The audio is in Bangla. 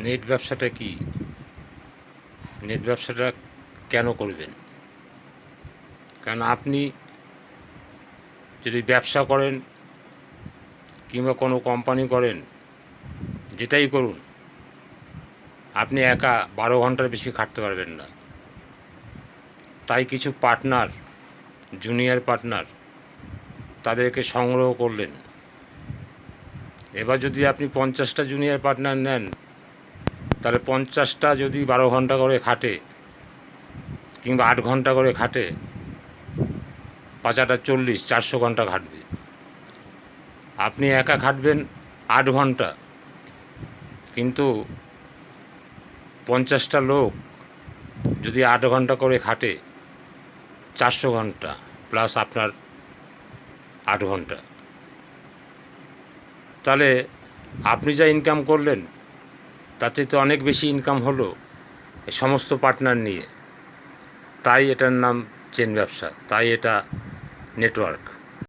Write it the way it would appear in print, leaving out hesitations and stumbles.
নেট ব্যবসাটা কি? নেট ব্যবসাটা কেন করবেন? কারণ আপনি যদি ব্যবসা করেন কিংবা কোনো কোম্পানি করেন, যেটাই করুন, আপনি একা 12 ঘন্টার বেশি খাটতে পারবেন না। তাই কিছু পার্টনার, জুনিয়র পার্টনার, তাদেরকে সংগ্রহ করলেন। এবার যদি আপনি 50টা জুনিয়র পার্টনার নেন, তাহলে 50টা যদি 12 ঘন্টা করে খাটে কিংবা 8 ঘন্টা করে খাটে, 5 × 8 = 40, 400 ঘন্টা খাটবে। আপনি একা খাটবেন 8 ঘন্টা, কিন্তু 50টা লোক যদি 8 ঘন্টা করে খাটে, 400 ঘন্টা প্লাস আপনার 8 ঘন্টা, তাহলে আপনি যা ইনকাম করলেন তার চাইতে অনেক বেশি ইনকাম হলো এই সমস্ত পার্টনার নিয়ে। তাই এটার নাম চেন ব্যবসা, তাই এটা নেটওয়ার্ক।